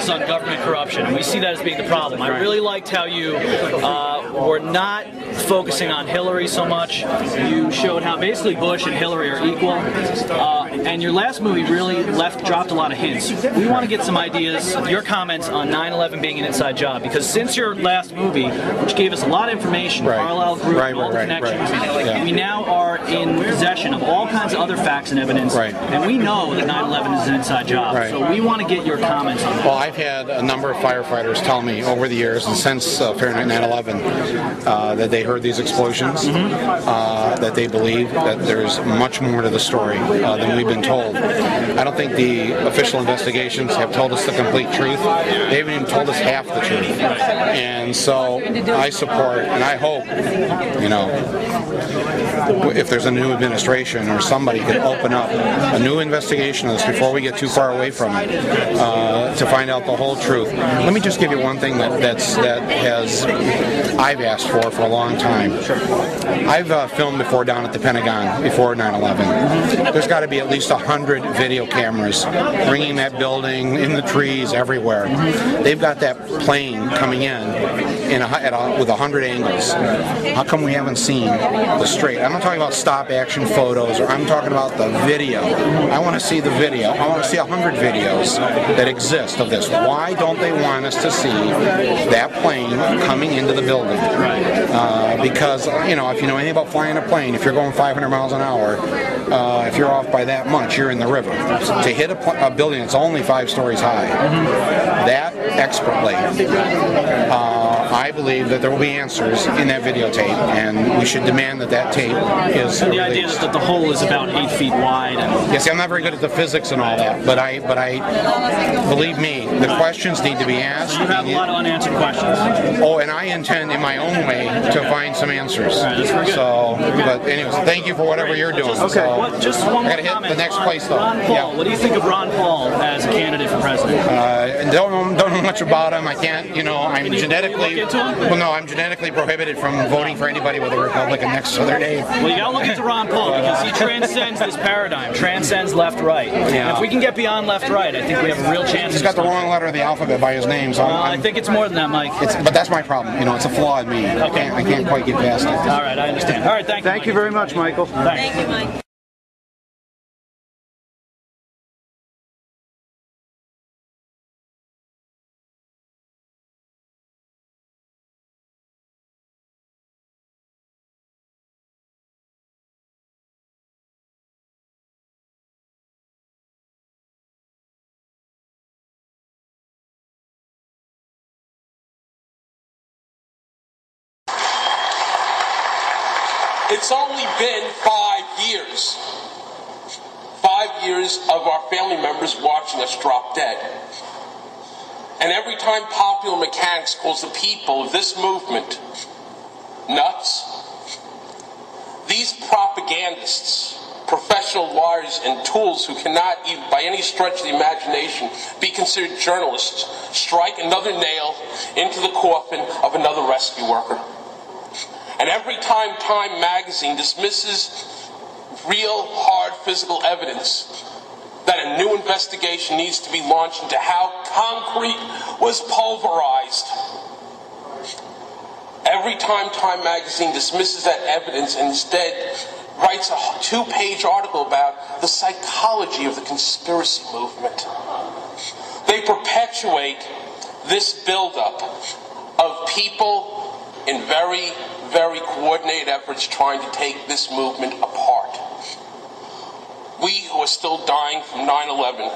focus on government corruption, and we see that as being the problem. I really liked how you were not focusing on Hillary so much. You showed how basically Bush and Hillary are equal, and your last movie really dropped a lot of hints. We want to get some ideas, your comments on 9/11 being an inside job, because since your last movie, which gave us a lot of information, Carlisle Group, all the connections, we now are in possession of all kinds of other facts and evidence, and we know that 9/11 is an inside job. So we want to get your comments on that. Well, I've had a number of firefighters tell me over the years, and since Fahrenheit 9/11, that they heard these explosions, that they believe that there's much more to the story than we've been told. I don't think the official investigations have told us the complete truth. They haven't even told us half the truth. And so I support, and I hope, you know, if there's a new administration or somebody could open up a new investigation of this before we get too far away from it, to find out the whole truth. Let me just give you one thing I've asked for a long time. I've filmed before down at the Pentagon before 9/11. There's got to be at least 100 video cameras ringing that building, in the trees, everywhere. They've got that plane coming with 100 angles. How come we haven't seen the straight? I'm not talking about stop action photos, or I'm talking about the video. I want to see the video. I want to see 100 videos that exist of this. Why don't they want us to see that plane coming into the building? Because, you know, if you know anything about flying a plane, if you're going 500 miles an hour, if you're off by that much, you're in the river. To hit a building that's only 5 stories high, that expertly, I believe that there will be answers in that videotape, and we should demand that that tape is the idea is that the hole is about 8 feet wide. And yes, I'm not very good at the physics and all that, but I believe me, the questions need to be asked. You have a lot of unanswered questions. Oh, and I intend, in my own way, to find some answers. So, but anyways, thank you for whatever you're doing. Okay. So, just one more I got to hit the next place though. Ron Paul. What do you think of Ron Paul as a candidate for president? Don't know much about him. I can't, you know, I'm genetically. Look into him? Well, no, I'm genetically prohibited from voting for anybody with a Republican next to their name. Well, you gotta look into Ron Paul because he transcends this paradigm, transcends left-right. And if we can get beyond left-right, I think we have a real chance. He's got the wrong letter of the alphabet by his name, so I think it's more than that, Mike. But that's my problem. You know, it's a flaw in me. Okay. I can't quite get past it. All right, I understand. All right, thank you. Thank you very much, Michael. Thanks. Thank you, Mike. It's only been 5 years. 5 years of our family members watching us drop dead. And every time Popular Mechanics calls the people of this movement nuts, these propagandists, professional liars and tools who cannot even by any stretch of the imagination be considered journalists, strike another nail into the coffin of another rescue worker. And every time Time magazine dismisses real, hard physical evidence that a new investigation needs to be launched into how concrete was pulverized. Every time Time magazine dismisses that evidence and instead writes a 2-page article about the psychology of the conspiracy movement. They perpetuate this buildup of people in very, very coordinated efforts trying to take this movement apart. We who are still dying from 9/11,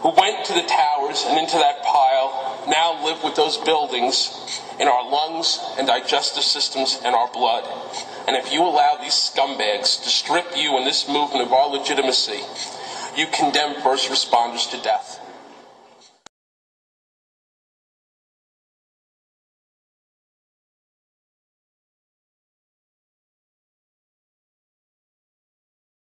who went to the towers and into that pile, now live with those buildings in our lungs and digestive systems and our blood. And if you allow these scumbags to strip you and this movement of our legitimacy, you condemn first responders to death.